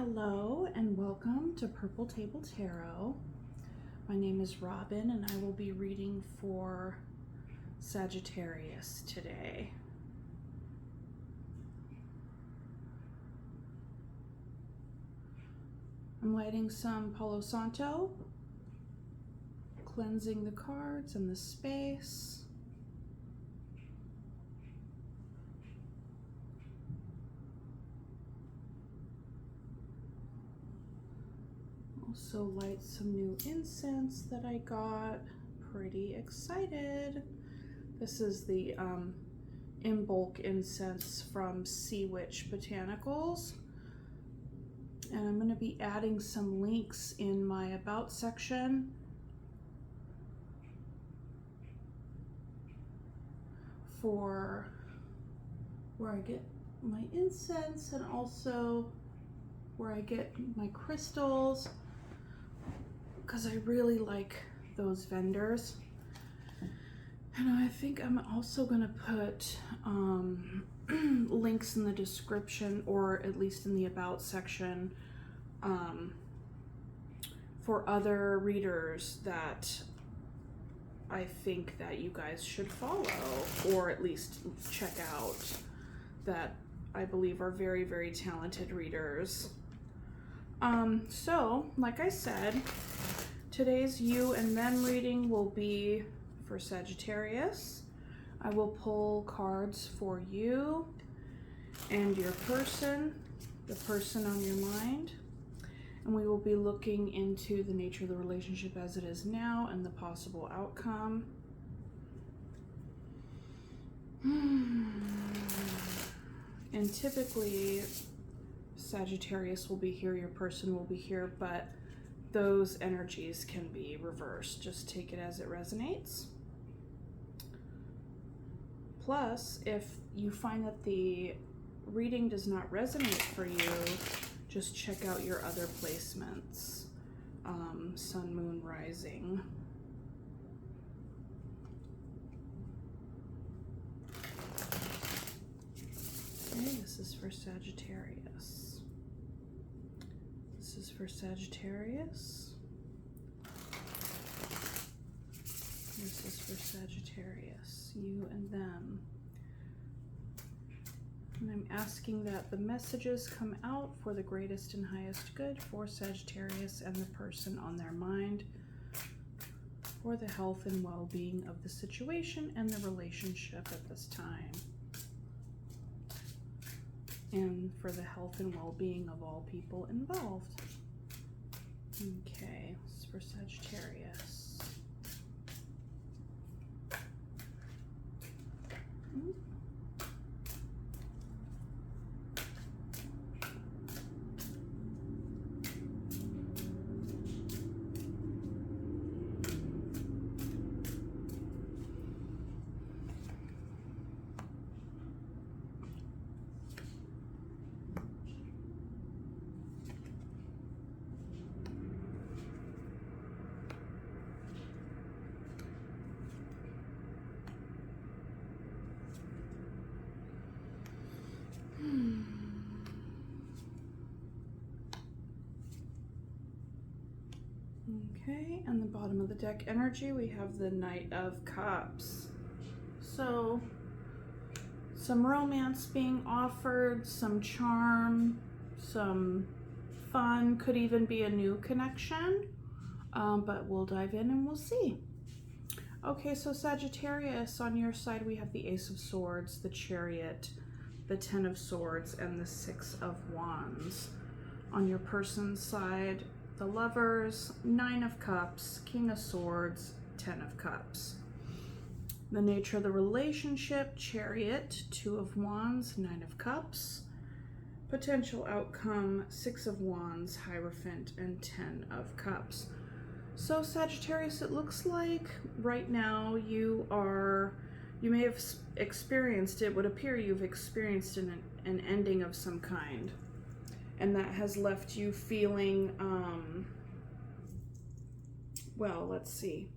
Hello and welcome to Purple Table Tarot. My name is Robin and I will be reading for Sagittarius today. I'm lighting some Palo Santo, cleansing the cards and the space. Also light some new incense that I got. Pretty excited. This is the in bulk incense from Sea Witch Botanicals. And I'm going to be adding some links in my about section for where I get my incense and also where I get my crystals, because I really like those vendors. And I think I'm also gonna put links in the description, or at least in the about section, for other readers that I think that you guys should follow, or at least check out, that I believe are very, very talented readers. So, like I said, today's you and them reading will be for Sagittarius. I will pull cards for you and your person, the person on your mind, and we will be looking into the nature of the relationship as it is now and the possible outcome. And typically, Sagittarius will be here, your person will be here, but those energies can be reversed. Just take it as it resonates. Plus, if you find that the reading does not resonate for you, just check out your other placements. Sun, Moon, Rising. Okay, this is for Sagittarius. This is for Sagittarius. This is for Sagittarius, you and them. And I'm asking that the messages come out for the greatest and highest good for Sagittarius and the person on their mind, for the health and well-being of the situation and the relationship at this time, and for the health and well-being of all people involved. Okay, this is for Sagittarius. Okay, and the bottom of the deck energy, we have the Knight of Cups. So, some romance being offered, some charm, some fun, could even be a new connection, but we'll dive in and we'll see. Okay, so Sagittarius, on your side we have the Ace of Swords, the Chariot, the Ten of Swords, and the Six of Wands. On your person's side, the Lovers, Nine of Cups, King of Swords, Ten of Cups. The nature of the relationship, Chariot, Two of Wands, Nine of Cups. Potential outcome, Six of Wands, Hierophant, and Ten of Cups. So Sagittarius, it looks like right now you may have experienced, it would appear you've experienced an ending of some kind. And that has left you feeling, well, let's see.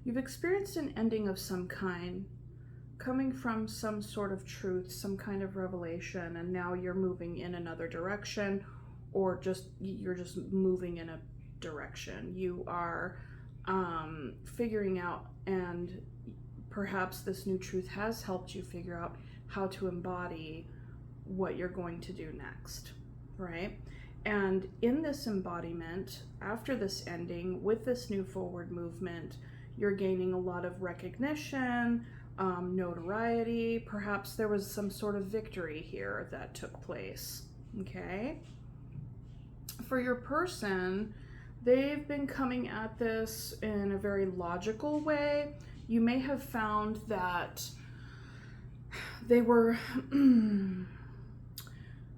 You've experienced an ending of some kind coming from some sort of truth, some kind of revelation, and now you're moving in another direction, or you're just moving in a direction. You are figuring out, and perhaps this new truth has helped you figure out how to embody what you're going to do next, right? And in this embodiment, after this ending, with this new forward movement, you're gaining a lot of recognition, notoriety. Perhaps there was some sort of victory here that took place, okay? For your person, they've been coming at this in a very logical way. You may have found that they were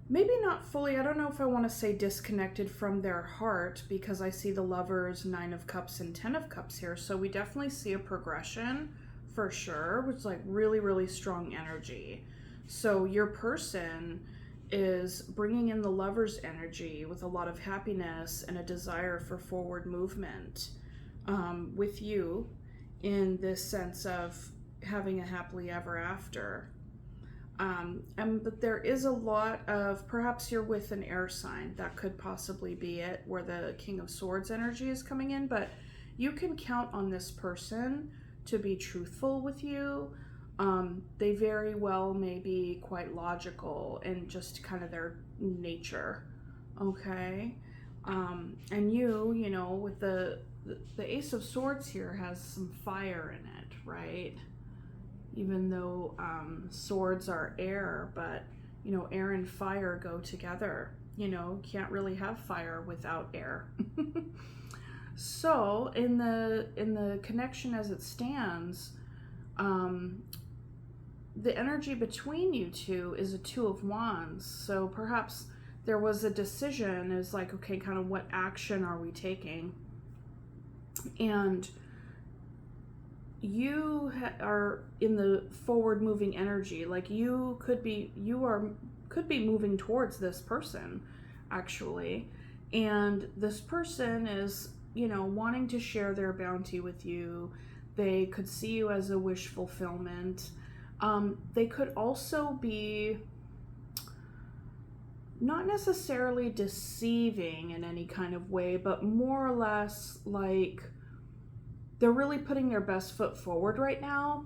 maybe not fully, I don't know if I want to say disconnected from their heart, because I see the Lovers, 9 of Cups, and 10 of Cups here. So we definitely see a progression for sure, which is like really, really strong energy. So your person is bringing in the Lover's energy with a lot of happiness and a desire for forward movement with you, in this sense of having a happily ever after. But there is a lot of, perhaps you're with an air sign, that could possibly be it, where the King of Swords energy is coming in, but you can count on this person to be truthful with you. They very well may be quite logical in just kind of their nature, okay? And you know, with the Ace of Swords here has some fire in it, right? Even though swords are air, but you know, air and fire go together. You know, can't really have fire without air. So in the connection as it stands, the energy between you two is a 2 of Wands. So perhaps there was a decision, is like, okay, kind of what action are we taking? And you are in the forward moving energy, like you could be moving towards this person actually, and this person is, you know, wanting to share their bounty with you. They could see you as a wish fulfillment. They could also be not necessarily deceiving in any kind of way, but more or less like they're really putting their best foot forward right now,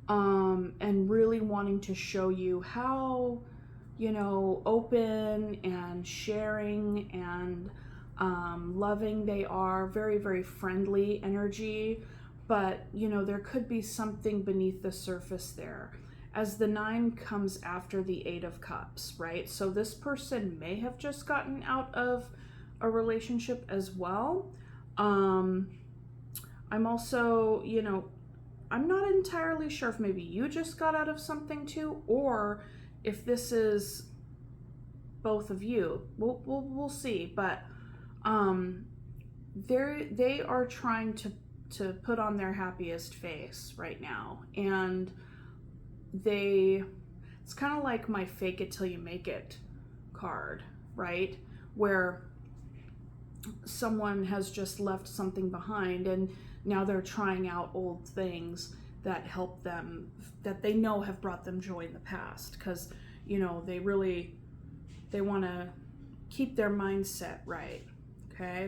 and really wanting to show you how, you know, open and sharing and loving they are. Very, very friendly energy, but you know, there could be something beneath the surface there, as the 9 comes after the 8 of Cups, right? So this person may have just gotten out of a relationship as well. I'm also, you know, I'm not entirely sure if maybe you just got out of something too, or if this is both of you. We'll see. But they are trying to put on their happiest face right now, and it's kind of like my fake it till you make it card, right? Where someone has just left something behind, and now they're trying out old things that help them, that they know have brought them joy in the past, because you know, they want to keep their mindset right, okay?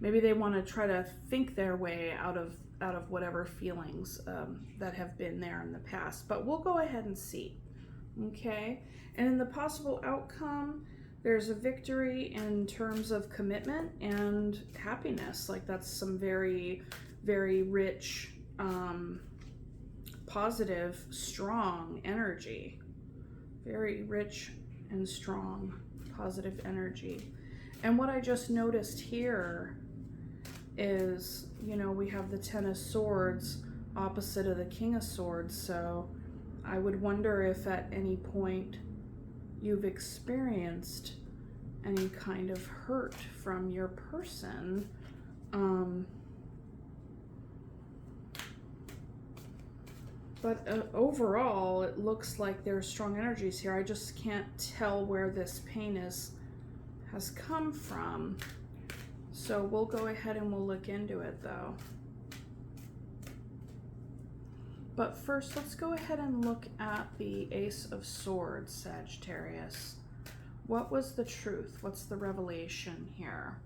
Maybe they want to try to think their way out of whatever feelings that have been there in the past. But we'll go ahead and see, okay? And in the possible outcome, there's a victory in terms of commitment and happiness. Like that's some very, very rich, positive, strong energy. Very rich and strong, positive energy. And what I just noticed here is, you know, we have the 10 of Swords opposite of the King of Swords. So I would wonder if at any point you've experienced any kind of hurt from your person. But overall, it looks like there's strong energies here. I just can't tell where this pain has come from. So we'll go ahead and we'll look into it though. But first, let's go ahead and look at the Ace of Swords, Sagittarius. What was the truth? What's the revelation here?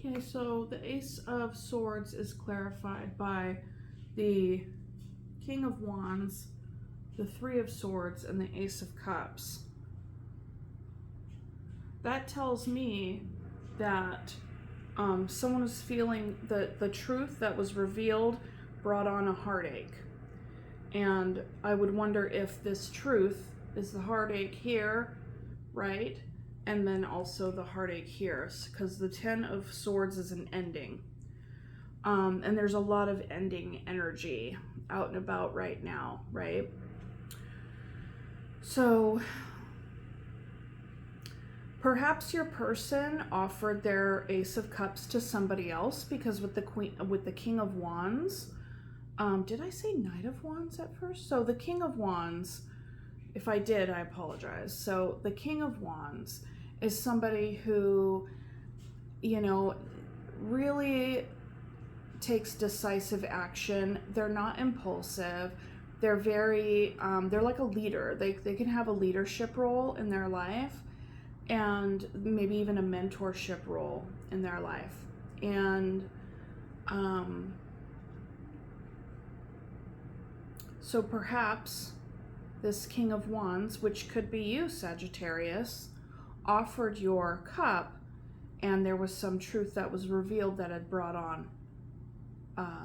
Okay, so the Ace of Swords is clarified by the King of Wands, the Three of Swords, and the Ace of Cups. That tells me that someone is feeling that the truth that was revealed brought on a heartache. And I would wonder if this truth is the heartache here, right? And then also the heartache here, because the Ten of Swords is an ending. And there's a lot of ending energy out and about right now, right? So perhaps your person offered their Ace of Cups to somebody else, because with the King of Wands, did I say Knight of Wands at first? So the King of Wands, if I did, I apologize. So the King of Wands is somebody who, you know, really takes decisive action. They're not impulsive. They're very, they're like a leader. They can have a leadership role in their life, and maybe even a mentorship role in their life. And so perhaps this King of Wands, which could be you, Sagittarius, offered your cup, and there was some truth that was revealed that had brought on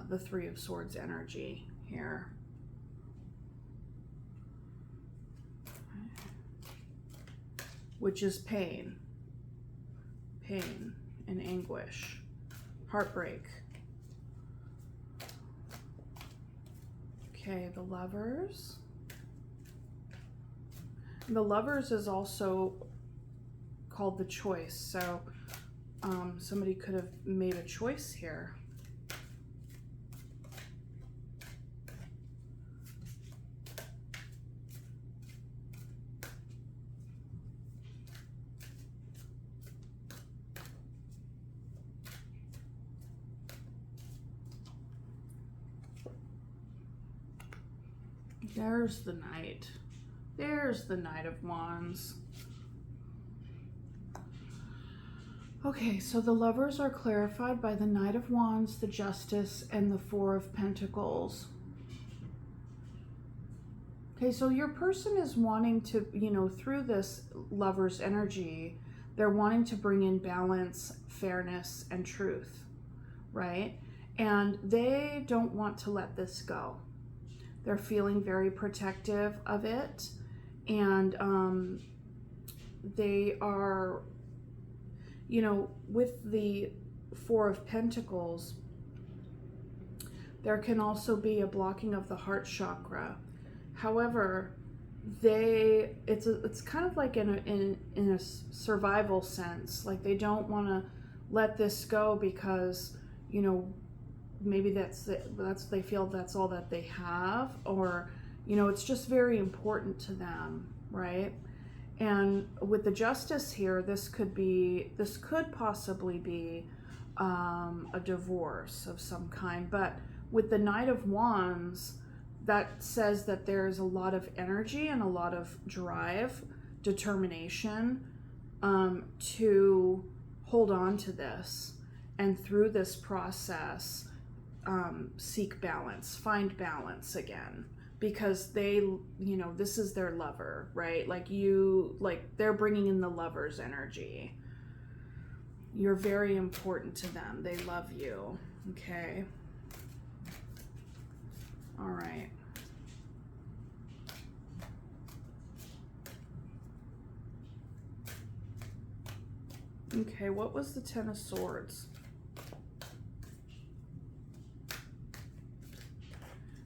the Three of Swords energy here. Which is pain and anguish, heartbreak. Okay, the Lovers. The Lovers is also called the choice, so somebody could have made a choice here. There's the Knight. There's the Knight of Wands. Okay, so the Lovers are clarified by the Knight of Wands, the Justice, and the Four of Pentacles. Okay, so your person is wanting to, you know, through this Lover's energy, they're wanting to bring in balance, fairness, and truth, right? And they don't want to let this go. They're feeling very protective of it, and they are, you know, with the Four of Pentacles, there can also be a blocking of the heart chakra. However, it's kind of like in a survival sense, like they don't want to let this go because, you know, maybe they feel that's all that they have, or, you know, it's just very important to them, right? And with the Justice here, this could possibly be a divorce of some kind. But with the Knight of Wands, that says that there's a lot of energy and a lot of drive, determination to hold on to this, and through this process seek balance, find balance again, because they, you know, this is their lover, right? Like they're bringing in the Lover's energy. You're very important to them. They love you. Okay. All right. Okay, what was the Ten of Swords?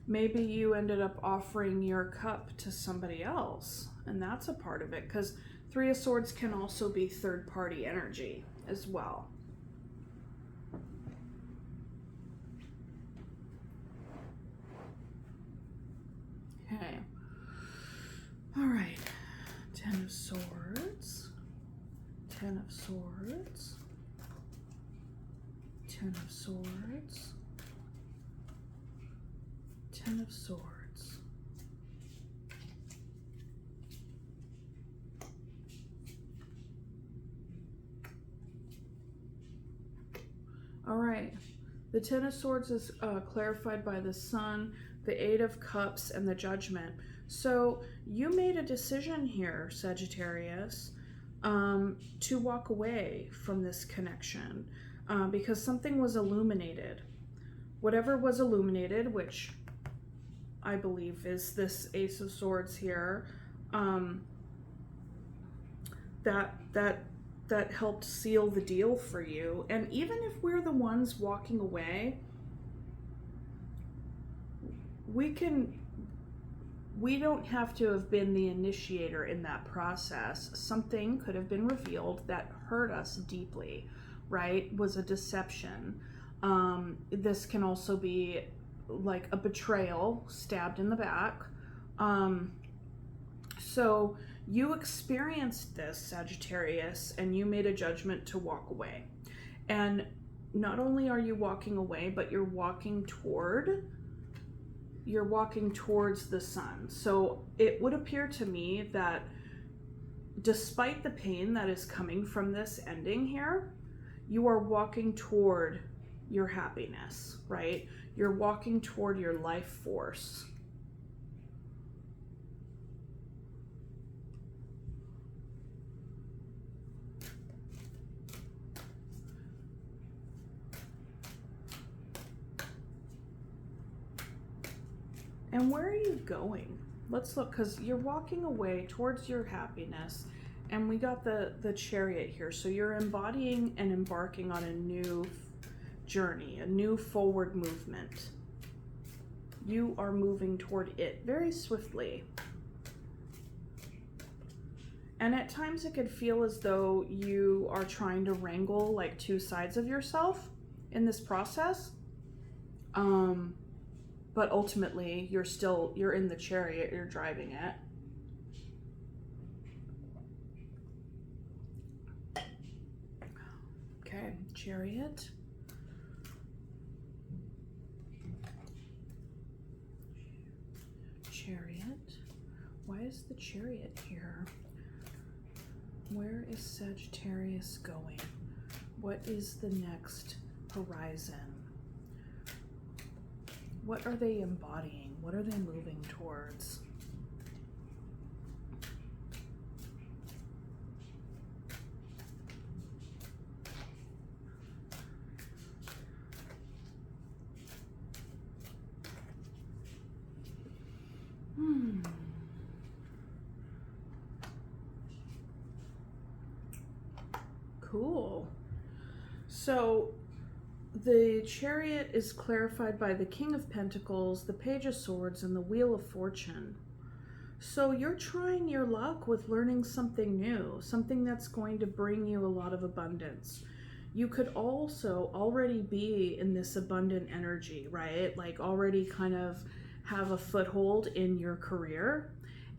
Maybe you ended up offering your cup to somebody else, and that's a part of it, because Three of Swords can also be third-party energy as well. Okay. All right. Ten of Swords. Ten of Swords. Ten of Swords. Ten of Swords. All right. The Ten of Swords is clarified by the Sun, the Eight of Cups, and the Judgment. So you made a decision here, Sagittarius, to walk away from this connection because something was illuminated. Whatever was illuminated, which I believe is this Ace of Swords here, that helped seal the deal for you. And even if we're the ones walking away, we don't have to have been the initiator in that process. Something could have been revealed that hurt us deeply, right? Was a deception. This can also be like a betrayal, stabbed in the back. So you experienced this, Sagittarius, and you made a judgment to walk away. And not only are you walking away, but you're walking towards the Sun. So it would appear to me that despite the pain that is coming from this ending here, you are walking toward your happiness, right? You're walking toward your life force. And where are you going? Let's look, because you're walking away towards your happiness, and we got the Chariot here. So you're embodying and embarking on a new journey, a new forward movement. You are moving toward it very swiftly. And at times it could feel as though you are trying to wrangle like two sides of yourself in this process. But ultimately you're in the Chariot, you're driving it. Okay, Chariot. Chariot. Why is the Chariot here? Where is Sagittarius going? What is the next horizon? What are they embodying? What are they moving towards? Cool. So the Chariot is clarified by the King of Pentacles, the Page of Swords, and the Wheel of Fortune. So you're trying your luck with learning something new, something that's going to bring you a lot of abundance. You could also already be in this abundant energy, right? Like already kind of have a foothold in your career,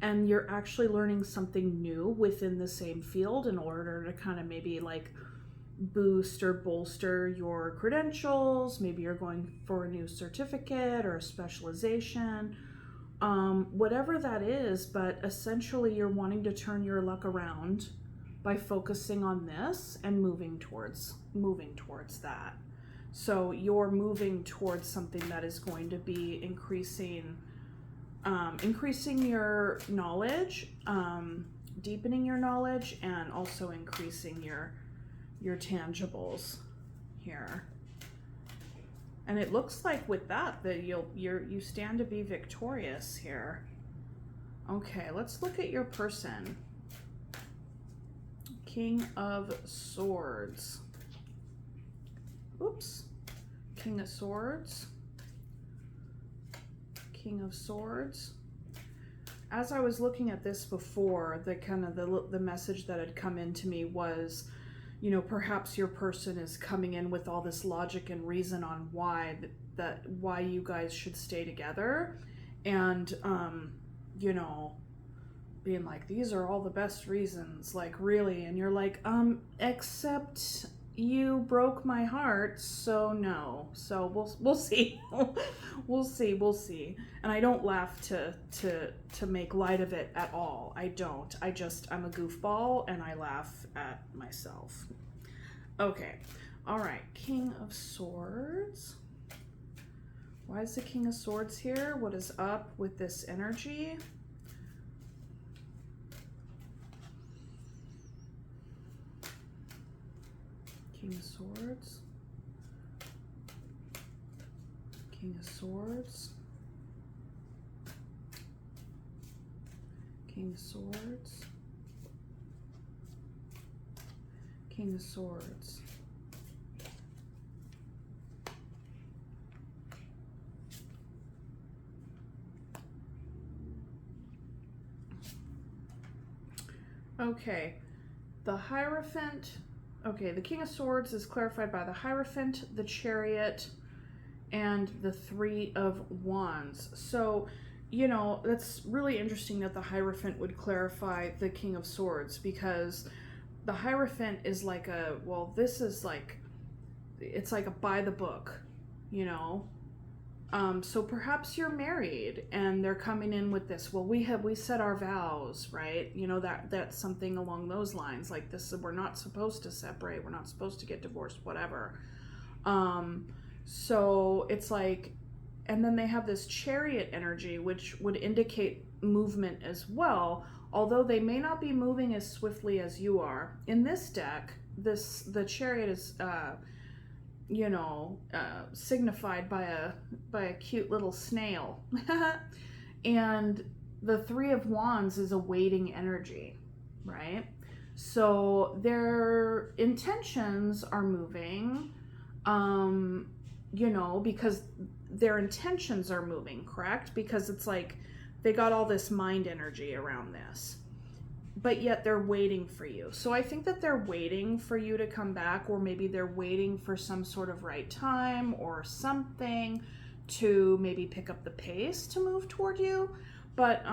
and you're actually learning something new within the same field in order to kind of maybe like boost or bolster your credentials. Maybe you're going for a new certificate or a specialization, whatever that is, but essentially you're wanting to turn your luck around by focusing on this and moving towards that. So you're moving towards something that is going to be increasing your knowledge, deepening your knowledge, and also increasing your tangibles here. And it looks like with that you stand to be victorious here. Okay, let's look at your person. King of Swords. Oops. King of Swords. King of Swords. As I was looking at this before, the message that had come into me was, you know, perhaps your person is coming in with all this logic and reason on why why you guys should stay together, and you know, being like, these are all the best reasons, like, really, and you're like, except you broke my heart, so no. So we'll see. we'll see. And I don't laugh to make light of it at all. I don't. I'm a goofball and I laugh at myself. Okay. All right. King of Swords. Why is the King of Swords here? What is up with this energy? King of Swords. King of Swords. King of Swords. King of Swords. Okay, the Hierophant. Okay, the King of Swords is clarified by the Hierophant, the Chariot, and the Three of Wands. So, you know, that's really interesting that the Hierophant would clarify the King of Swords, because the Hierophant is like a, well, this is like, it's like a by the book, you know? So perhaps you're married and they're coming in with this, well, we said our vows, right? You know, that's something along those lines, like this, we're not supposed to separate, we're not supposed to get divorced, whatever. So it's like, and then they have this Chariot energy, which would indicate movement as well, although they may not be moving as swiftly as you are. In this deck, the Chariot is, you know, signified by a cute little snail. And the Three of Wands is a waiting energy, right? So their intentions are moving, you know, because their intentions are moving, correct? Because it's like they got all this mind energy around this, but yet they're waiting for you. So I think that they're waiting for you to come back, or maybe they're waiting for some sort of right time or something to maybe pick up the pace to move toward you. But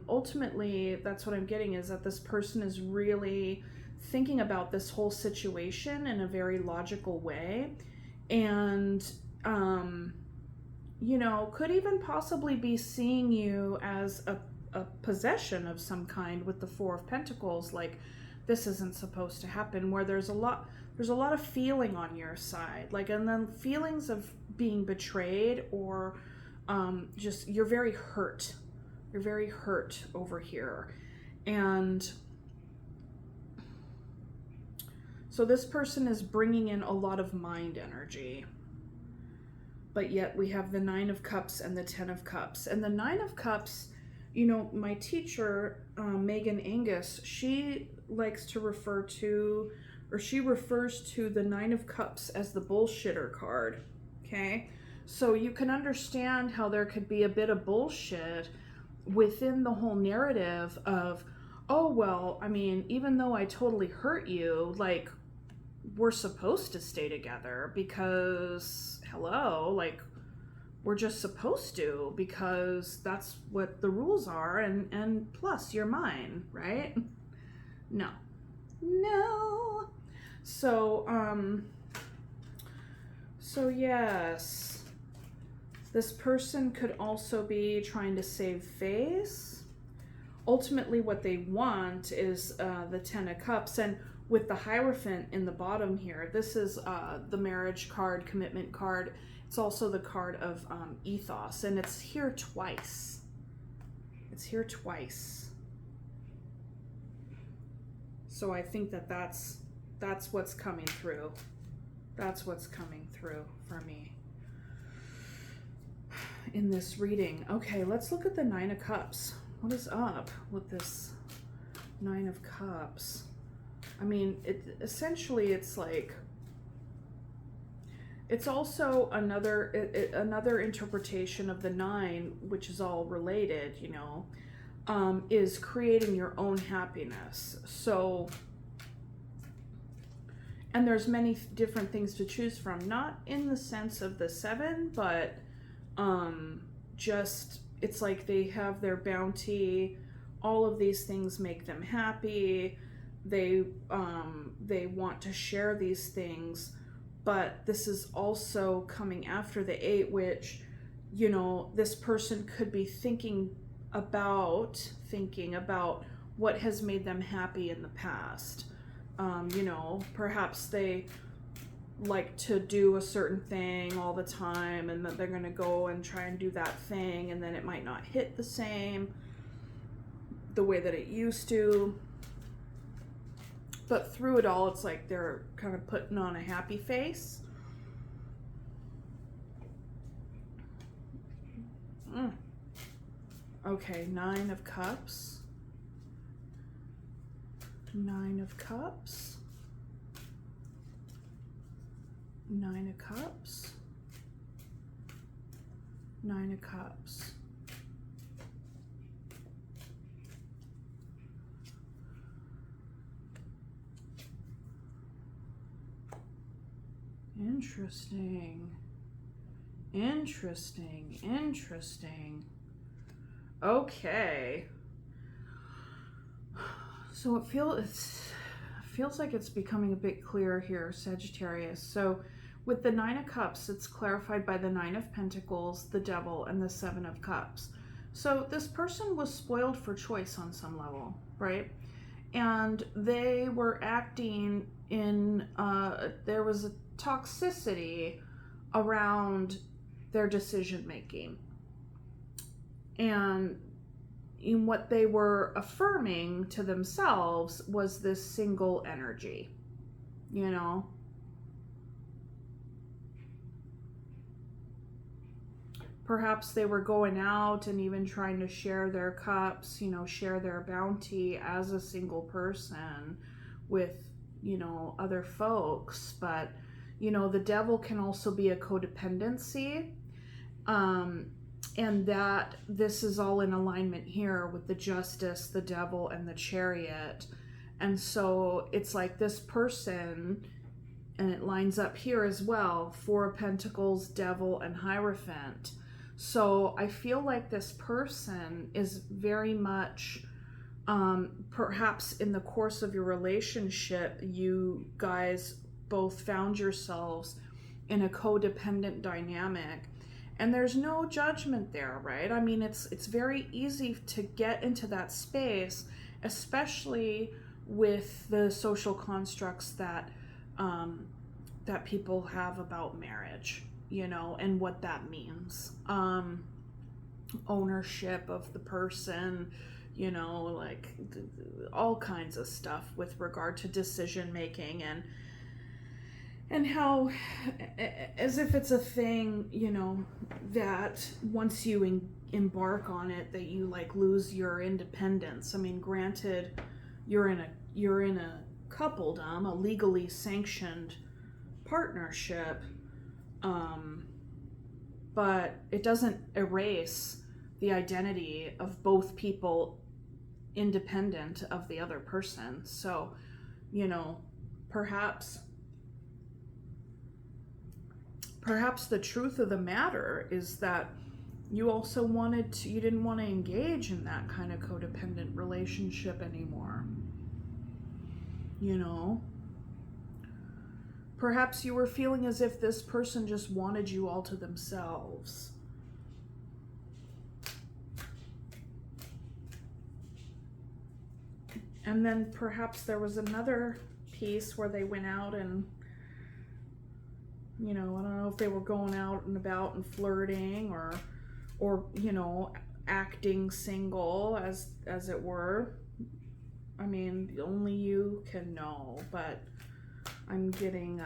ultimately, that's what I'm getting, is that this person is really thinking about this whole situation in a very logical way. And, you know, could even possibly be seeing you as a possession of some kind with the Four of Pentacles, like this isn't supposed to happen, where there's a lot of feeling on your side, like, and then feelings of being betrayed, or just you're very hurt over here. And so this person is bringing in a lot of mind energy, but yet we have the Nine of Cups and the Ten of Cups. And the Nine of Cups, you know, my teacher, Megan Angus, she likes to refer to, or she refers to the Nine of Cups as the bullshitter card, okay? So you can understand how there could be a bit of bullshit within the whole narrative of, oh, well, I mean, even though I totally hurt you, like, we're supposed to stay together because, hello, like, we're just supposed to, because that's what the rules are, and plus you're mine, right? No. So yes, this person could also be trying to save face. Ultimately what they want is the Ten of Cups, and with the Hierophant in the bottom here, this is the marriage card, commitment card. It's also the card of ethos, and it's here twice. It's here twice. So I think that that's what's coming through. That's what's coming through for me in this reading. Okay, let's look at the Nine of Cups. What is up with this Nine of Cups? I mean, essentially it's like, it's also another interpretation of the 9, which is all related, you know, is creating your own happiness. So, and there's many different things to choose from, not in the sense of the 7, but just, it's like they have their bounty, all of these things make them happy, they want to share these things, but this is also coming after the 8, which, you know, this person could be thinking about what has made them happy in the past. You know, perhaps they like to do a certain thing all the time, and that they're going to go and try and do that thing, and then it might not hit the way that it used to. But through it all, it's like they're kind of putting on a happy face. Okay, 9 of Cups. 9 of Cups. 9 of Cups. 9 of Cups. Interesting. Interesting. Interesting. Okay. So it feels like it's becoming a bit clearer here, Sagittarius. So with the 9 of Cups, it's clarified by the 9 of Pentacles, the Devil, and the 7 of Cups. So this person was spoiled for choice on some level, right? And they were acting in, there was a toxicity around their decision making. And in what they were affirming to themselves was this single energy, you know? Perhaps they were going out and even trying to share their cups, you know, share their bounty as a single person with, you know, other folks. But, you know, the Devil can also be a codependency. And that this is all in alignment here with the Justice, the Devil, and the Chariot. And so it's like this person, and it lines up here as well, 4 of Pentacles, Devil, and Hierophant. So I feel like this person is very much, perhaps in the course of your relationship, you guys both found yourselves in a codependent dynamic. And there's no judgment there, right? I mean, it's very easy to get into that space, especially with the social constructs that that people have about marriage, you know, and what that means. Ownership of the person, you know, like all kinds of stuff with regard to decision making, and how, as if it's a thing, you know, that once you embark on it, that you like lose your independence. I mean, granted, you're in a coupledom, a legally sanctioned partnership, but it doesn't erase the identity of both people independent of the other person. So, you know, perhaps the truth of the matter is that you also you didn't want to engage in that kind of codependent relationship anymore. You know? Perhaps you were feeling as if this person just wanted you all to themselves. And then perhaps there was another piece where they went out and, you know, I don't know if they were going out and about and flirting or you know, acting single as it were. I mean, only you can know, but I'm getting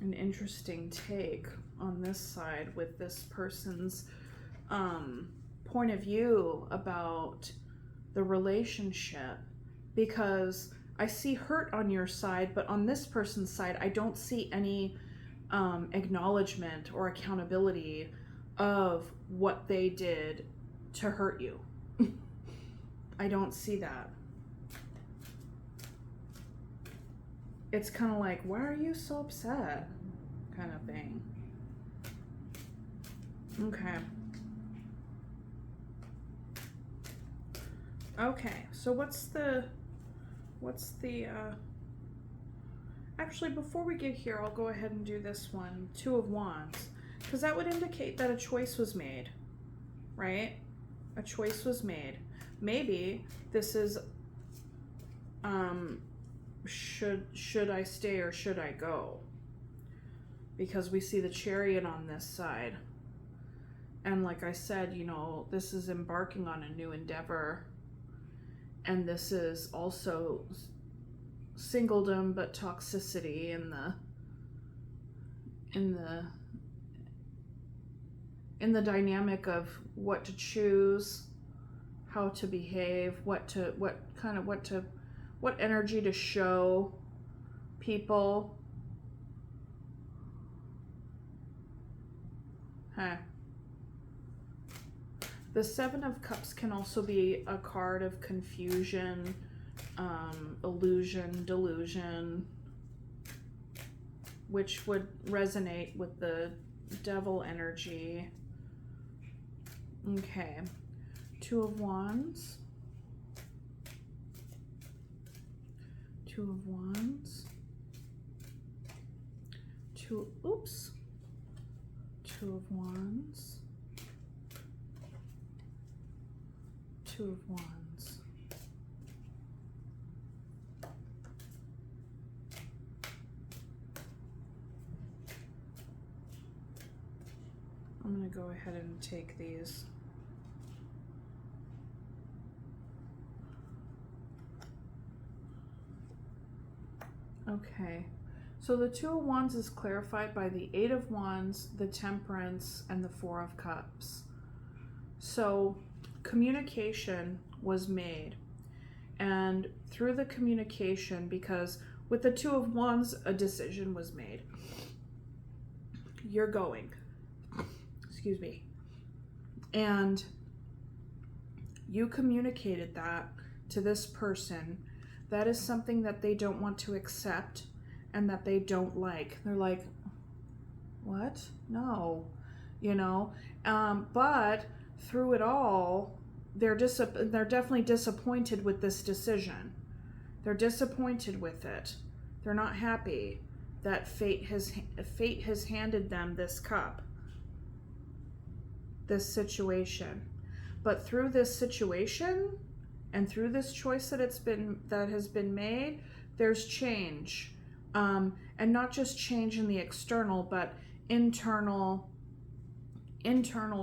an interesting take on this side with this person's point of view about the relationship, because I see hurt on your side, but on this person's side, I don't see any acknowledgement or accountability of what they did to hurt you. I don't see that. It's kind of like, why are you so upset? Kind of thing. Okay. Okay, so what's the actually, before we get here, I'll go ahead and do this one, Two of Wands, because that would indicate that a choice was made, right? A choice was made. Maybe this is, should I stay or should I go? Because we see the Chariot on this side. And like I said, you know, this is embarking on a new endeavor. And this is also singledom, but toxicity in the dynamic of what to choose, how to behave, what energy to show people. Huh. The Seven of Cups can also be a card of confusion, illusion, delusion, which would resonate with the Devil energy. Okay, Two of Wands, Two of Wands, Two of Wands, Two of Wands. I'm going to go ahead and take these. Okay, so the Two of Wands is clarified by the Eight of Wands, the Temperance, and the Four of Cups. So communication was made, and through the communication, because with the Two of Wands, a decision was made. You're going. Excuse me. And you communicated that to this person. That is something that they don't want to accept and that they don't like. They're like, what? No. You know? But through it all, they're definitely disappointed with this decision. They're disappointed with it. They're not happy that fate has handed them this cup, this situation. But through this situation and through this choice that has been made, there's change, and not just change in the external, but internal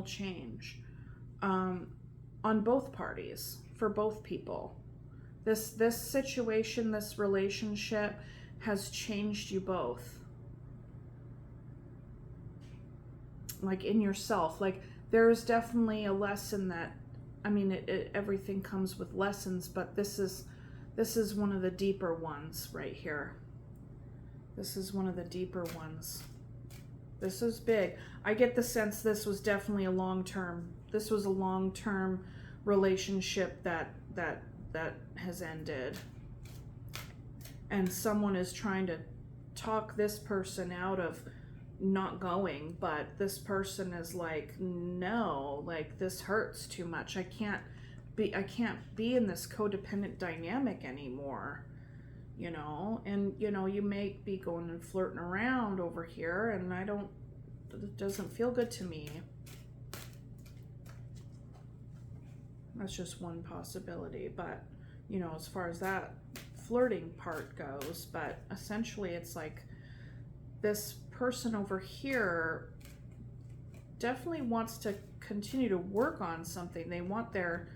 change, on both parties, for both people. This situation, this relationship has changed you both. Like in yourself, like there's definitely a lesson that, I mean, everything comes with lessons, but this is one of the deeper ones right here. This is one of the deeper ones. This is big. I get the sense this was definitely a long-term relationship that has ended. And someone is trying to talk this person out of not going, but this person is like, no, like this hurts too much. I can't be in this codependent dynamic anymore, you know. And you know, you may be going and flirting around over here, and it doesn't feel good to me. That's just one possibility, but you know, as far as that flirting part goes, but essentially it's like this person over here definitely wants to continue to work on something. They want their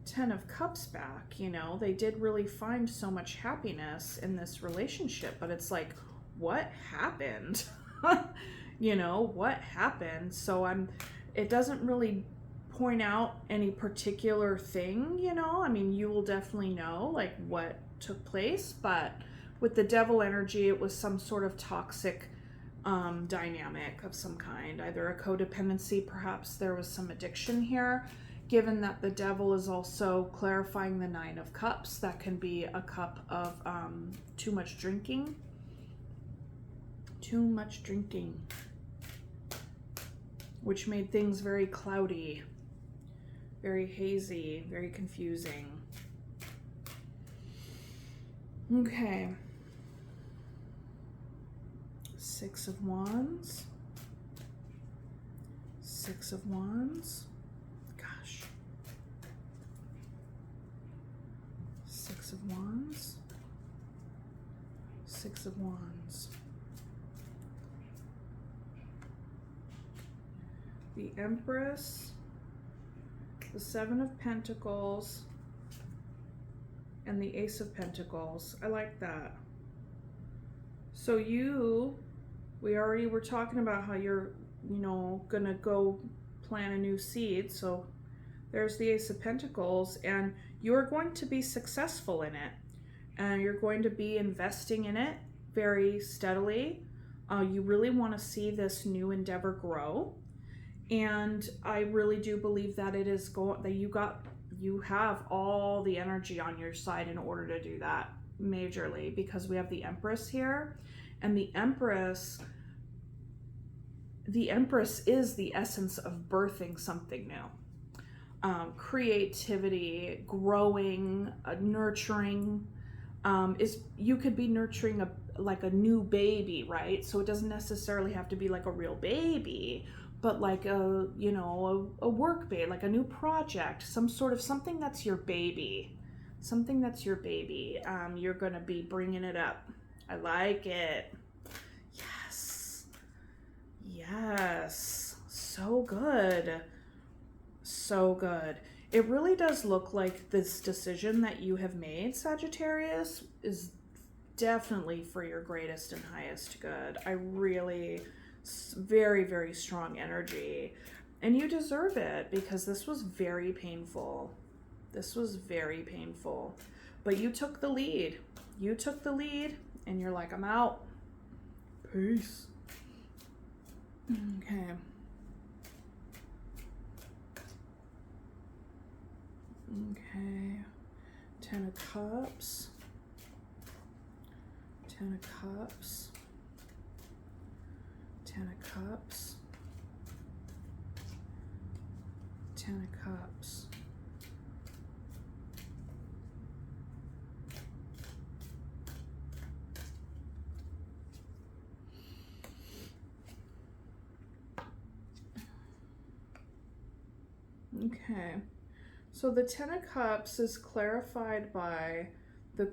10 of Cups back, you know. They did really find so much happiness in this relationship, but it's like, what happened? You know, what happened? So it doesn't really point out any particular thing, you know. I mean, you will definitely know like what took place, but with the devil energy, it was some sort of toxic dynamic of some kind, either a codependency, perhaps there was some addiction here. Given that the devil is also clarifying the Nine of Cups, that can be a cup of too much drinking. Too much drinking, which made things very cloudy, very hazy, very confusing. Okay. Six of Wands. Six of Wands. Gosh. Six of Wands. Six of Wands. The Empress, the Seven of Pentacles, and the Ace of Pentacles. I like that. So we already were talking about how you're, you know, gonna go plant a new seed. So there's the Ace of Pentacles, and you're going to be successful in it. And you're going to be investing in it very steadily. You really want to see this new endeavor grow. And I really do believe that it is you have all the energy on your side in order to do that majorly, because we have the Empress here, and the Empress is the essence of birthing something new. Creativity, growing, nurturing, you could be nurturing like a new baby, right? So it doesn't necessarily have to be like a real baby, but like a, you know, a work baby, like a new project, something that's your baby, you're going to be bringing it up. I like it. Yes. So good. So good. It really does look like this decision that you have made, Sagittarius, is definitely for your greatest and highest good. Very, very strong energy. And you deserve it, because this was very painful. But you took the lead. And you're like, I'm out. Peace. Okay. Ten of Cups. Ten of Cups. Ten of Cups. Ten of Cups. Okay, so the Ten of Cups is clarified by the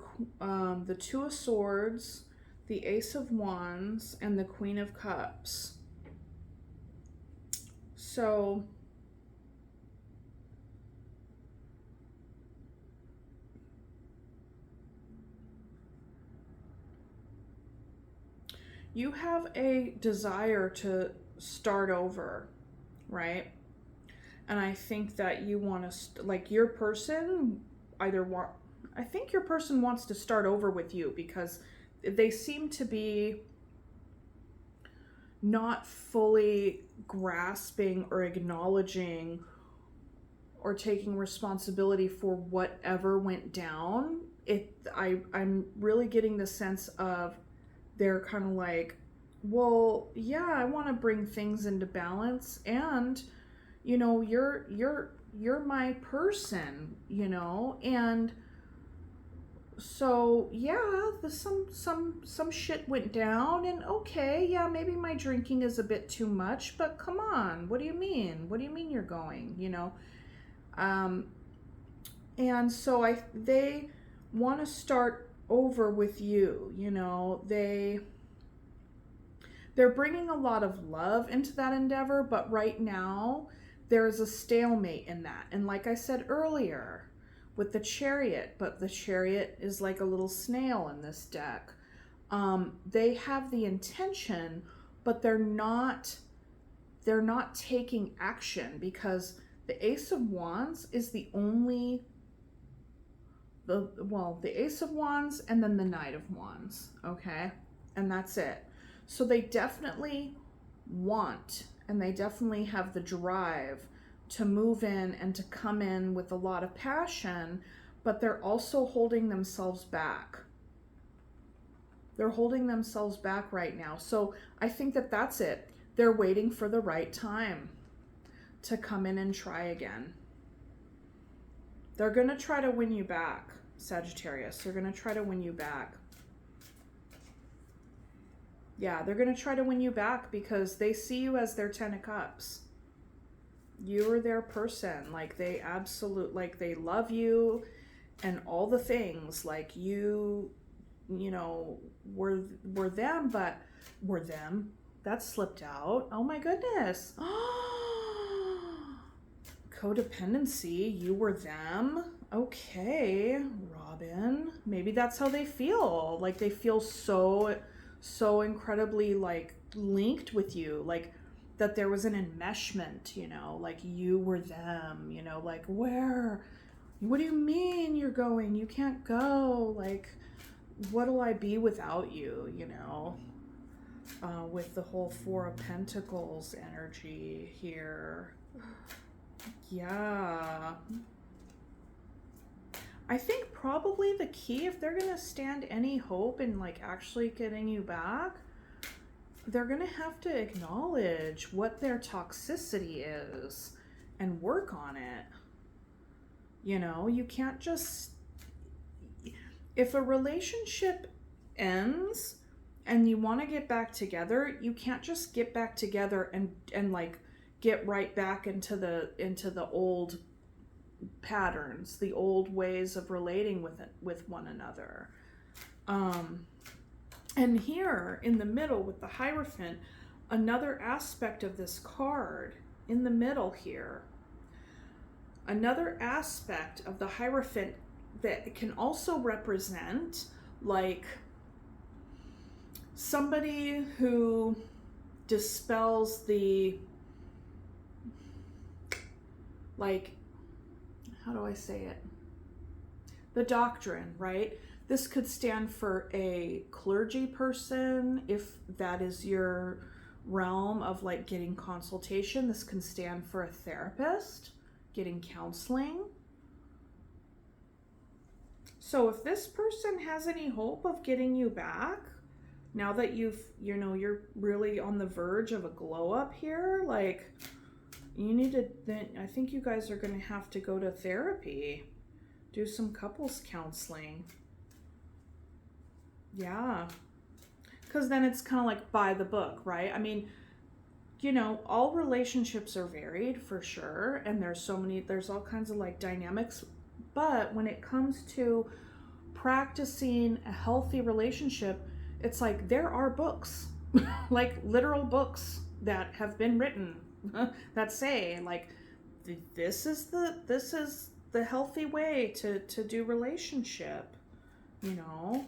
Two of Swords, the Ace of Wands, and the Queen of Cups. So you have a desire to start over, right? And I think that you want to, like, your person I think your person wants to start over with you, because they seem to be not fully grasping or acknowledging or taking responsibility for whatever went down. I'm really getting the sense of they're kind of like, well, yeah, I want to bring things into balance, and you know, you're my person, you know, and so yeah, some shit went down, and okay, yeah, maybe my drinking is a bit too much, but come on, what do you mean you're going, you know? And so they want to start over with you, you know. They're bringing a lot of love into that endeavor, but right now there's a stalemate in that. And like I said earlier with the Chariot, but the Chariot is like a little snail in this deck. They have the intention, but they're not taking action, because The Ace of Wands is the only, the Ace of Wands and then the Knight of Wands, okay? And that's it. So they definitely want, and they definitely have the drive to move in and to come in with a lot of passion, but they're also holding themselves back. They're holding themselves back right now. So I think that that's it. They're waiting for the right time to come in and try again. They're going to try to win you back, Sagittarius. They're going to try to win you back. Yeah, they're going to try to win you back because they see you as their 10 of Cups. You're their person. Like, they like, they love you and all the things. Like, you know, were them, but were them. That slipped out. Oh my goodness. Codependency, you were them. Okay, Robin. Maybe that's how they feel. Like, they feel so incredibly, like, linked with you. Like, that there was an enmeshment, you know, like you were them, you know, like, where? What do you mean you're going? You can't go. Like, what'll I be without you, you know? With the whole Four of Pentacles energy here. Yeah. I think probably the key, if they're going to stand any hope in, like, actually getting you back, they're going to have to acknowledge what their toxicity is and work on it. You know, you can't just... If a relationship ends and you want to get back together, you can't just get back together and like get right back into the old patterns, the old ways of relating with one another. And here in the middle with the Hierophant, another aspect of this card in the middle here, another aspect of the Hierophant that can also represent, like, somebody who dispels the, like, how do I say it? The doctrine, right? This could stand for a clergy person, if that is your realm of, like, getting consultation. This can stand for a therapist, getting counseling. So if this person has any hope of getting you back, now that you're really on the verge of a glow up here, like, you need to, then I think you guys are going to have to go to therapy, do some couples counseling. Yeah, because then it's kind of like by the book, right? I mean, you know, all relationships are varied for sure, and there's all kinds of, like, dynamics, but when it comes to practicing a healthy relationship, it's like there are books, like literal books that have been written that say, like, this is the healthy way to do relationship, you know.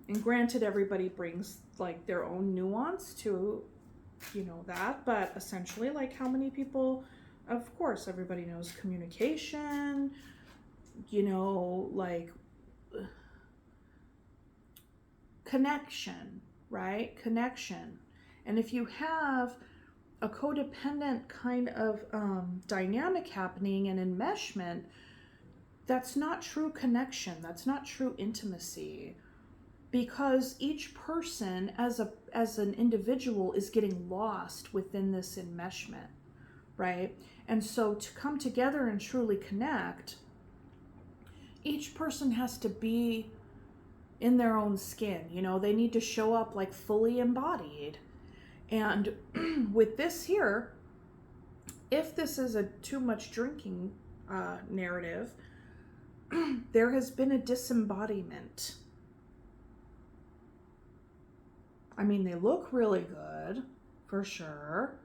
And granted, everybody brings, like, their own nuance to, you know, that, but essentially, like, how many people, of course, everybody knows communication, you know, like, connection, right? Connection. And if you have a codependent kind of dynamic happening and enmeshment, that's not true connection. That's not true intimacy. Because each person as an individual is getting lost within this enmeshment, right? And so to come together and truly connect, each person has to be in their own skin, you know, they need to show up like fully embodied. And with this here, if this is a too much drinking narrative, there has been a disembodiment. I mean, they look really good, for sure.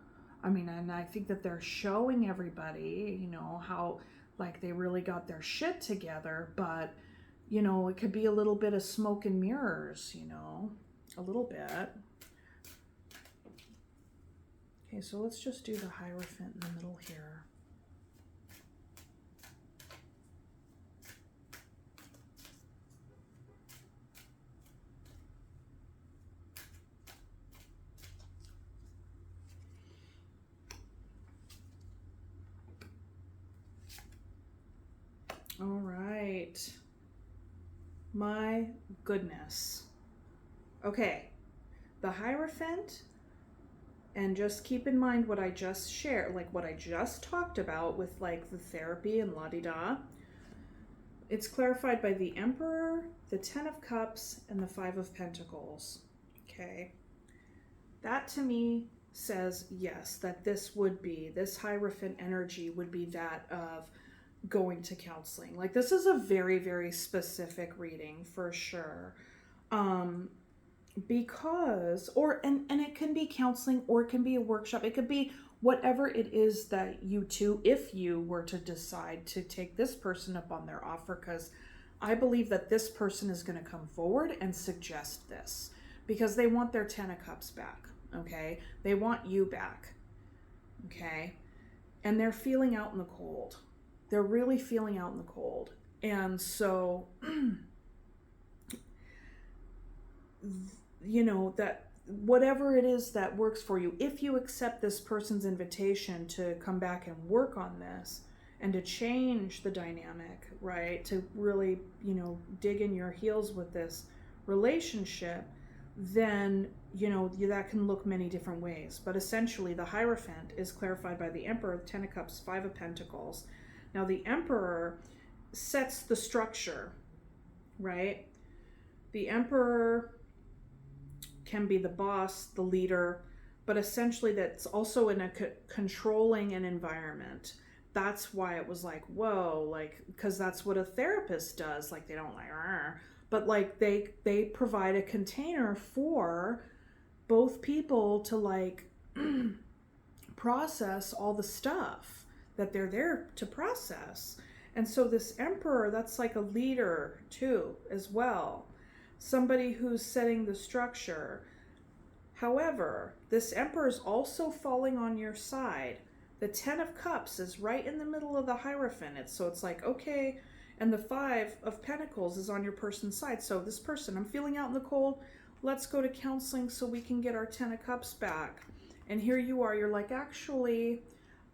I mean, and I think that they're showing everybody, you know, how, like, they really got their shit together, but, you know, it could be a little bit of smoke and mirrors, you know, a little bit. Okay, so let's just do the Hierophant in the middle here. right. My goodness. Okay. The Hierophant, and just keep in mind what I just shared, like what I just talked about with like the therapy and la-di-da. It's clarified by the Emperor, the Ten of Cups, and the Five of Pentacles. Okay. That to me says yes, that this Hierophant energy would be that of going to counseling. Like this is a very, very specific reading for sure. Because, and it can be counseling, or it can be a workshop. It could be whatever it is that you two, if you were to decide to take this person up on their offer, because I believe that this person is going to come forward and suggest this because they want their Ten of Cups back. Okay. They want you back. Okay. And they're feeling out in the cold. They're really feeling out in the cold. And so, you know, that whatever it is that works for you, if you accept this person's invitation to come back and work on this and to change the dynamic, right? To really, you know, dig in your heels with this relationship, then, you know, that can look many different ways. But essentially, the Hierophant is clarified by the Emperor, Ten of Cups, Five of Pentacles. Now, the Emperor sets the structure, right? The Emperor can be the boss, the leader, but essentially that's also in a controlling an environment. That's why it was like, whoa, like, because that's what a therapist does. Like, they don't like, but like they provide a container for both people to like process all the stuff that they're there to process. And so this Emperor, that's like a leader too, as well. Somebody who's setting the structure. However, this Emperor is also falling on your side. The Ten of Cups is right in the middle of the Hierophant. So it's like, okay, and the Five of Pentacles is on your person's side. So this person, I'm feeling out in the cold. Let's go to counseling so we can get our Ten of Cups back. And here you are. You're like, actually,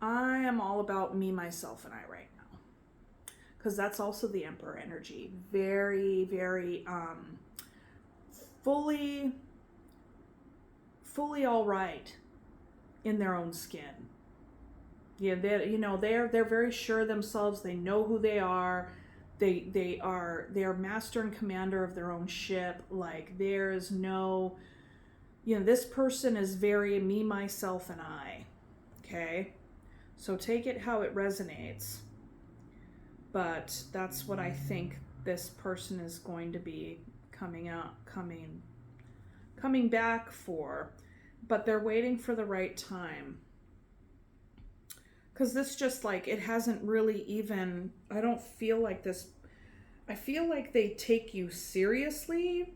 I am all about me, myself, and I right now. Because that's also the Emperor energy. Very, very fully all right in their own skin. Yeah, they're very sure of themselves. They know who they are. They are master and commander of their own ship. Like, there is no, this person is very me, myself, and I. Okay, so take it how it resonates. But that's what I think this person is going to be coming back for. But they're waiting for the right time. Because this just like, it hasn't really even, I don't feel like this, I feel like they take you seriously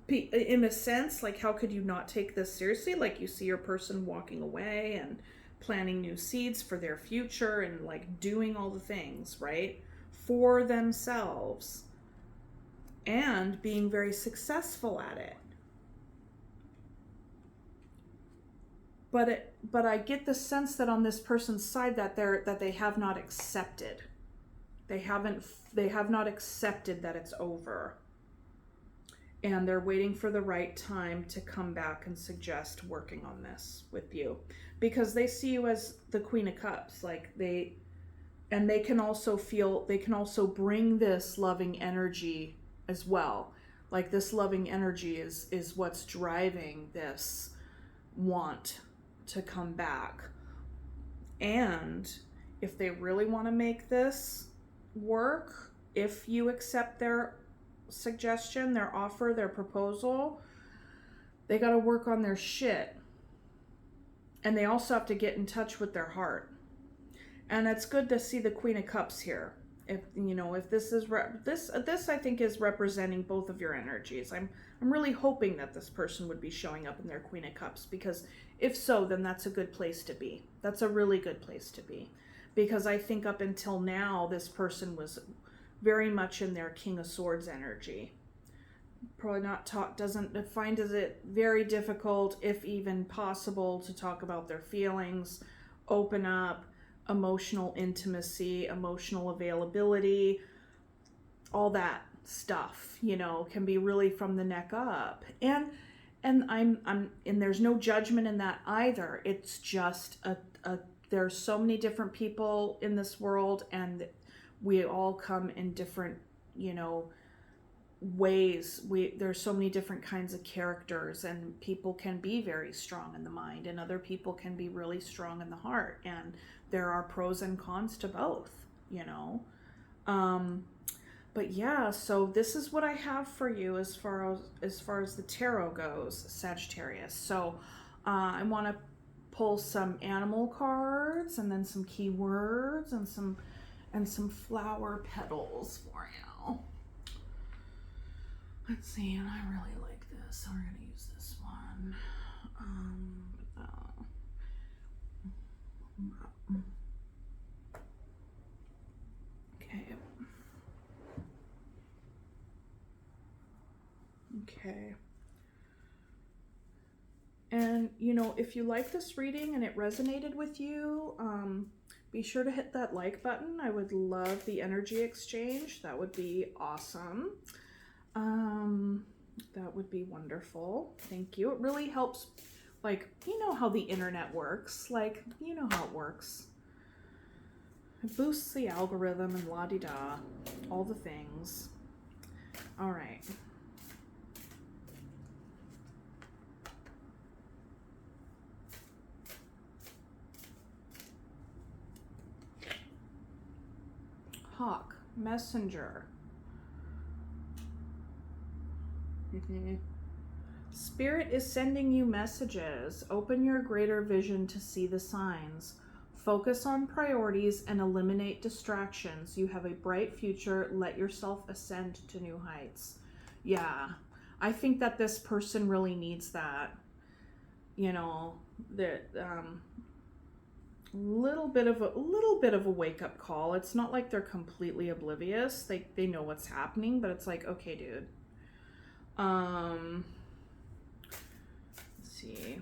in a sense. Like, how could you not take this seriously? Like, you see your person walking away and planting new seeds for their future and like doing all the things, right? For themselves and being very successful at it. But I get the sense that on this person's side that they have not accepted. They have not accepted that it's over. And they're waiting for the right time to come back and suggest working on this with you. Because they see you as the Queen of Cups. Like, they can also bring this loving energy as well. Like, this loving energy is what's driving this want to come back. And if they really want to make this work, if you accept their suggestion, their offer, their proposal, they got to work on their shit. And they also have to get in touch with their heart. And it's good to see the Queen of Cups here. If this is this I think is representing both of your energies. I'm really hoping that this person would be showing up in their Queen of Cups, because if so, then that's a good place to be. That's a really good place to be, because I think up until now this person was very much in their King of Swords energy. Probably finds it very difficult, if even possible, to talk about their feelings, open up, emotional intimacy, emotional availability. all that stuff, you know, can be really from the neck up. And there's no judgment in that either. It's just there's so many different people in this world, and we all come in different, you know, ways. There's so many different kinds of characters, and people can be very strong in the mind, and other people can be really strong in the heart, and there are pros and cons to both, you know. But yeah, so this is what I have for you as far as the tarot goes, Sagittarius. So I want to pull some animal cards, and then some keywords, and some flower petals for you. Let's see, and I really like this, so we're gonna use this one. Okay. And, you know, if you like this reading and it resonated with you, be sure to hit that like button. I would love the energy exchange. That would be awesome. That would be wonderful. Thank you. It really helps, like, you know how the internet works. Like, you know how it works. It boosts the algorithm and la-di-da. All the things. All right. Hawk, messenger. Spirit is sending you messages. Open your greater vision to see the signs. Focus on priorities and eliminate distractions. You have a bright future. Let yourself ascend to new heights. Yeah, I think that this person really needs that. You know, that little bit of a wake-up call. It's not like they're completely oblivious. They know what's happening, but it's like, okay, dude. Let's see.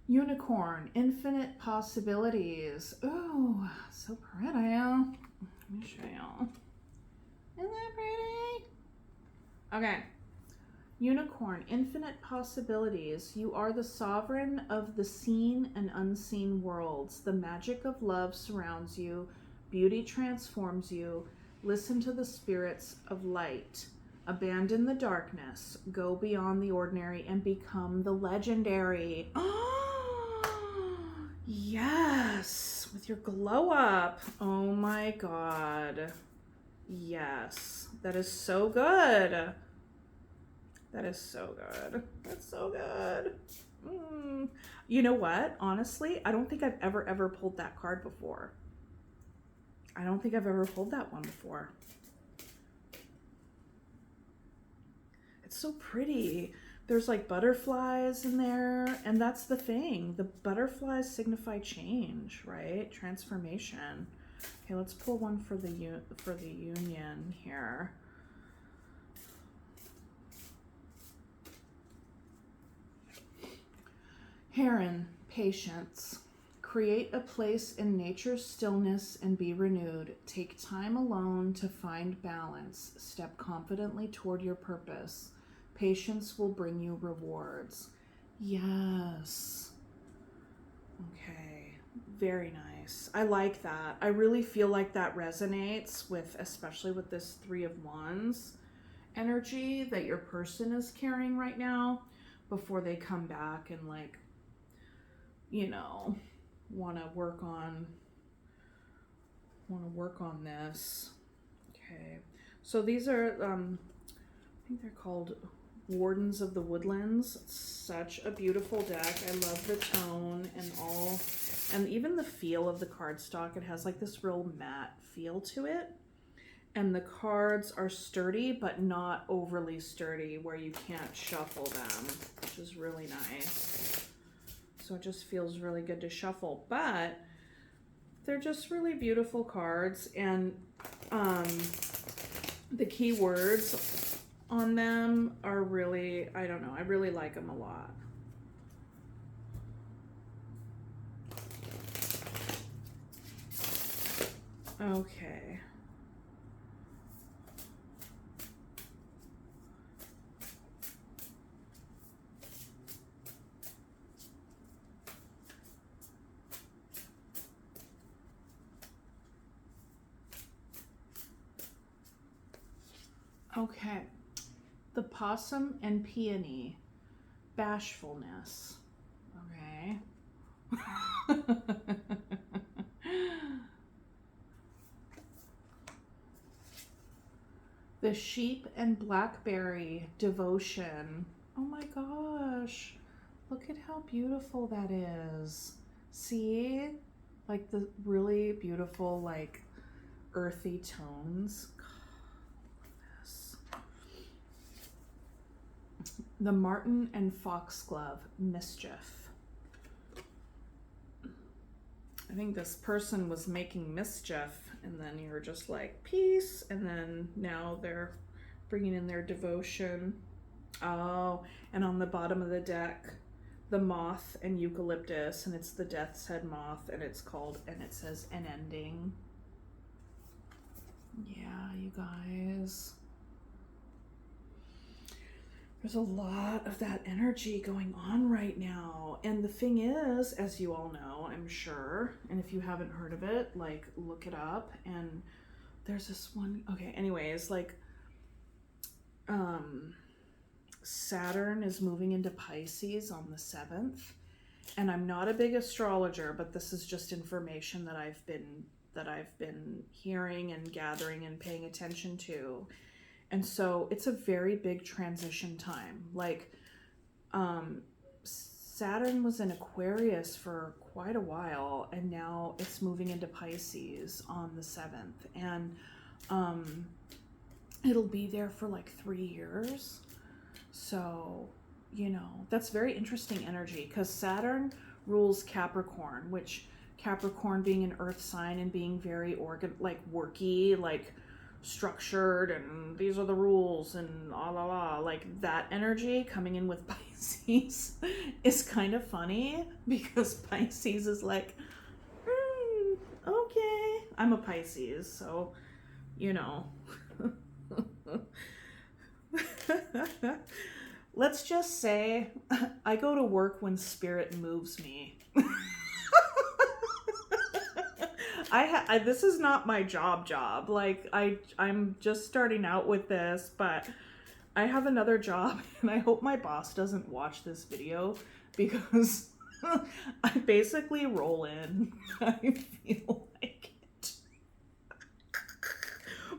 Unicorn, infinite possibilities. Ooh, so pretty. Let me show you. Isn't that pretty? Okay. Unicorn, infinite possibilities. You are the sovereign of the seen and unseen worlds. The magic of love surrounds you. Beauty transforms you. Listen to the spirits of light. Abandon the darkness. Go beyond the ordinary and become the legendary. Yes, with your glow up. Oh my God. Yes, that is so good. That is so good. That's so good. You know what? Honestly, I don't think I've ever pulled that card before. I don't think I've ever pulled that one before. It's so pretty. There's like butterflies in there, and that's the thing. The butterflies signify change, right? Transformation. Okay, let's pull one for the union here. Heron, patience. Create a place in nature's stillness and be renewed. Take time alone to find balance. Step confidently toward your purpose. Patience will bring you rewards. Yes. Okay. Very nice. I like that. I really feel like that resonates with, especially with this Three of Wands energy that your person is carrying right now before they come back and, like, you know, want to work on this. Okay. So these are, I think they're called Wardens of the Woodlands. It's such a beautiful deck. I love the tone and even the feel of the cardstock. It has like this real matte feel to it. And the cards are sturdy, but not overly sturdy where you can't shuffle them, which is really nice. So it just feels really good to shuffle, but they're just really beautiful cards. And the keywords on them are really, I don't know, I really like them a lot. Okay. Okay. The possum and peony. Bashfulness. Okay. The sheep and blackberry. Devotion. Oh my gosh. Look at how beautiful that is. See? Like the really beautiful, like, earthy tones. The marten and foxglove. Mischief. I think this person was making mischief, and then you were just like, peace, and then now they're bringing in their devotion. Oh, and on the bottom of the deck, the moth and eucalyptus, and it's the death's head moth, and it's called, and it says an ending. Yeah, you guys. There's a lot of that energy going on right now. And the thing is, as you all know, I'm sure, and if you haven't heard of it, like, look it up. And there's this one, okay, anyways, like, Saturn is moving into Pisces on the 7th. And I'm not a big astrologer, but this is just information that I've been hearing and gathering and paying attention to. And so it's a very big transition time. Like, Saturn was in Aquarius for quite a while, and now it's moving into Pisces on the 7th. And it'll be there for like 3 years. So, you know, that's very interesting energy, because Saturn rules Capricorn, which Capricorn being an earth sign and being very worky, like structured, and these are the rules and like that energy coming in with Pisces is kind of funny, because Pisces is like, okay, I'm a Pisces, so you know. Let's just say I go to work when spirit moves me. This is not my job. Like, I'm just starting out with this, but I have another job, and I hope my boss doesn't watch this video, because I basically roll in. I feel like it.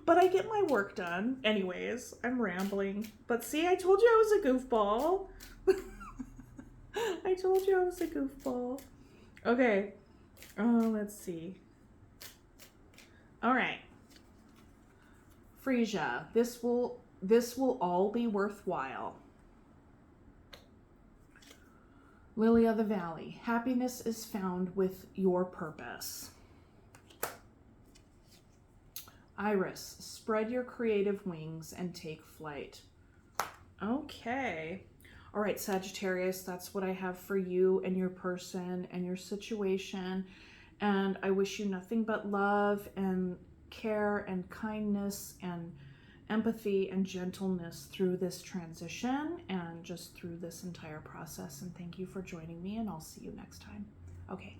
But I get my work done. Anyways, I'm rambling. But see, I told you I was a goofball. I told you I was a goofball. Okay. Let's see. All right. Frisia, this will all be worthwhile. Lily of the Valley, happiness is found with your purpose. Iris, spread your creative wings and take flight. Okay. All right, Sagittarius, that's what I have for you and your person and your situation. And I wish you nothing but love and care and kindness and empathy and gentleness through this transition and just through this entire process. And thank you for joining me, and I'll see you next time. Okay.